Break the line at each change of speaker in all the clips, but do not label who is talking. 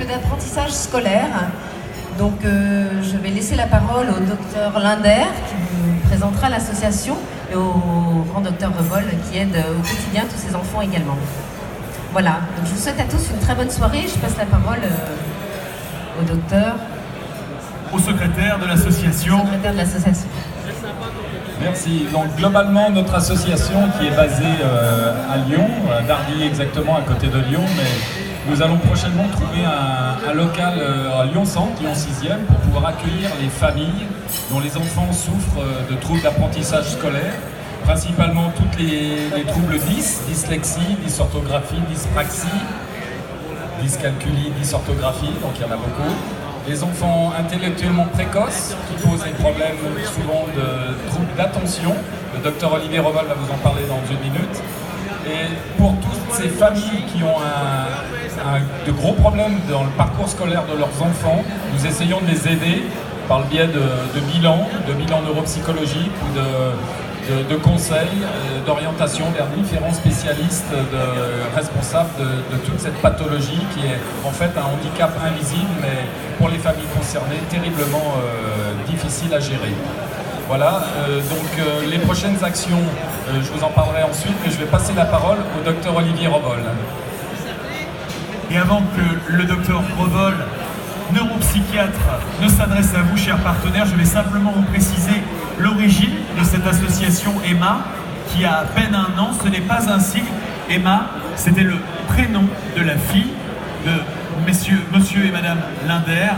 d'apprentissage scolaire. Donc je vais laisser la parole au docteur Linder qui vous présentera l'association et au grand docteur Revol qui aide au quotidien tous ces enfants également. Voilà, donc je vous souhaite à tous une très bonne soirée. Je passe la parole au docteur.
Au secrétaire de l'association.
Secrétaire de l'association.
Merci. Donc globalement, notre association qui est basée à Lyon, à Dardy exactement, à côté de Lyon, mais nous allons prochainement trouver un local à Lyon-Centre, Lyon 6e, pour pouvoir accueillir les familles dont les enfants souffrent de troubles d'apprentissage scolaire, principalement tous les troubles dyslexie, dysorthographie, dyspraxie, dyscalculie, dysorthographie, donc il y en a beaucoup. Les enfants intellectuellement précoces qui posent des problèmes souvent de troubles d'attention. Le docteur Olivier Revol va vous en parler dans une minute. Et pour toutes ces familles qui ont de gros problèmes dans le parcours scolaire de leurs enfants, nous essayons de les aider par le biais de bilans neuropsychologiques ou de conseils, d'orientation vers différents spécialistes responsables de toute cette pathologie qui est en fait un handicap invisible, mais pour les familles concernées, terriblement difficile à gérer. Voilà, donc les prochaines actions, je vous en parlerai ensuite, mais je vais passer la parole au docteur Olivier Revol.
Et avant que le docteur Revol, neuropsychiatre, ne s'adresse à vous, chers partenaires, je vais simplement vous préciser l'origine de cette association Emma, qui a à peine 1 an. Ce n'est pas un sigle. Emma, c'était le prénom de la fille de monsieur et madame Linder,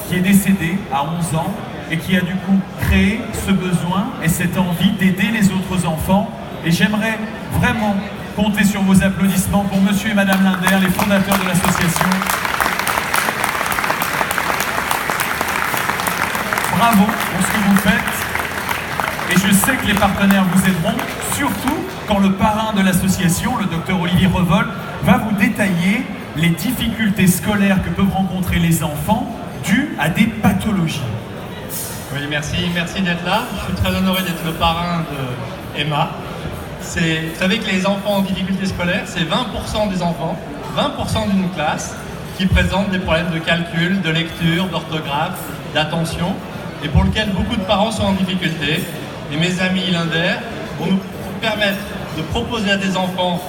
qui est décédée à 11 ans et qui a du coup créé ce besoin et cette envie d'aider les autres enfants. Et j'aimerais vraiment compter sur vos applaudissements pour monsieur et madame Linder, les fondateurs de l'association. Bravo pour ce que vous faites. Et je sais que les partenaires vous aideront, surtout quand le parrain de l'association, le docteur Olivier Revol, va vous détailler les difficultés scolaires que peuvent rencontrer les enfants dues à des pathologies.
Oui, merci d'être là. Je suis très honoré d'être le parrain de Emma. Vous savez que les enfants en difficulté scolaire, c'est 20% des enfants, 20% d'une classe, qui présentent des problèmes de calcul, de lecture, d'orthographe, d'attention, et pour lequel beaucoup de parents sont en difficulté. Et mes amis Linder vont nous permettre de proposer à des enfants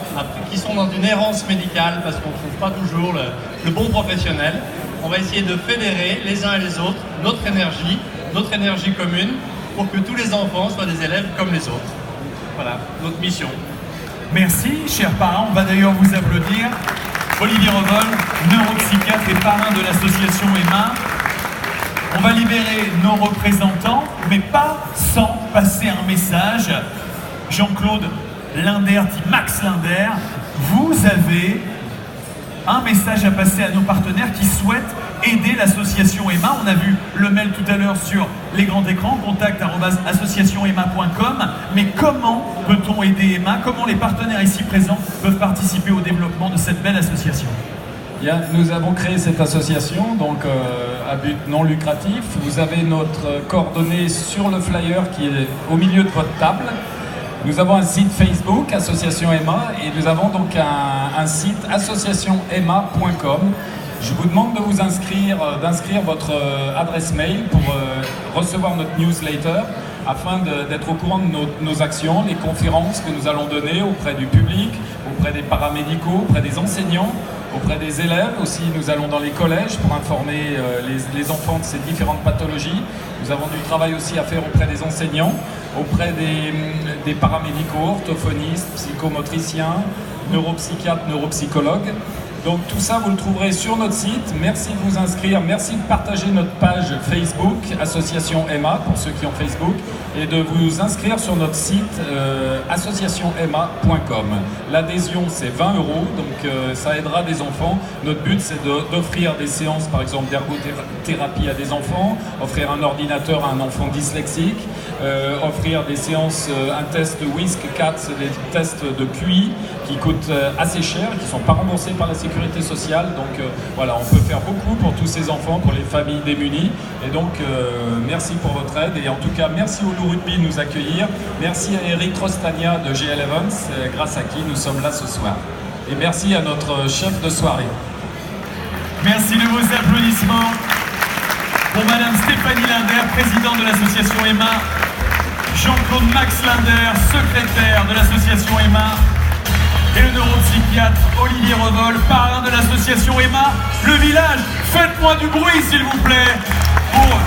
qui sont dans une errance médicale, parce qu'on ne trouve pas toujours le bon professionnel, on va essayer de fédérer les uns et les autres notre énergie commune, pour que tous les enfants soient des élèves comme les autres. Voilà, notre mission.
Merci, chers parents. On va d'ailleurs vous applaudir. Olivier Revol, neuropsychiatre et parrain de l'association Emma. On va libérer nos représentants, mais pas sans passer un message. Jean-Claude Linder, dit Max Linder, vous avez un message à passer à nos partenaires qui souhaitent aider l'association Emma. On a vu le mail tout à l'heure sur les grands écrans, contact@associationemma.com. Mais comment peut-on aider Emma? Comment les partenaires ici présents peuvent participer au développement de cette belle association?
Bien, nous avons créé cette association, donc à but non lucratif. Vous avez notre coordonnée sur le flyer qui est au milieu de votre table. Nous avons un site Facebook, Association Emma, et nous avons donc un site associationemma.com. Je vous demande de vous d'inscrire votre adresse mail pour recevoir notre newsletter, afin d'être au courant de nos actions, les conférences que nous allons donner auprès du public, auprès des paramédicaux, auprès des enseignants, auprès des élèves. Aussi, nous allons dans les collèges pour informer les enfants de ces différentes pathologies. Nous avons du travail aussi à faire auprès des enseignants, auprès des paramédicaux, orthophonistes, psychomotriciens, neuropsychiatres, neuropsychologues. Donc tout ça, vous le trouverez sur notre site. Merci de vous inscrire, merci de partager notre page Facebook, Association Emma, pour ceux qui ont Facebook, et de vous inscrire sur notre site associationemma.com. L'adhésion, c'est 20 €, donc ça aidera des enfants. Notre but, c'est d'offrir des séances, par exemple, d'ergothérapie à des enfants, offrir un ordinateur à un enfant dyslexique, offrir des séances, un test WISC-4, des tests de QI qui coûtent assez cher, qui ne sont pas remboursés par la sécurité sociale. Donc voilà, on peut faire beaucoup pour tous ces enfants, pour les familles démunies. Et donc merci pour votre aide, et en tout cas merci au Loup Rugby de nous accueillir. Merci à Eric Rostagna de GL Evans, grâce à qui nous sommes là ce soir. Et merci à notre chef de soirée.
Merci de vos applaudissements pour Madame Stéphanie Linder, présidente de l'association Emma, Jean-Claude Max Linder, secrétaire de l'association Emma, et le neuropsychiatre Olivier Revol, parrain de l'association Emma. Le village, faites-moi du bruit s'il vous plaît pour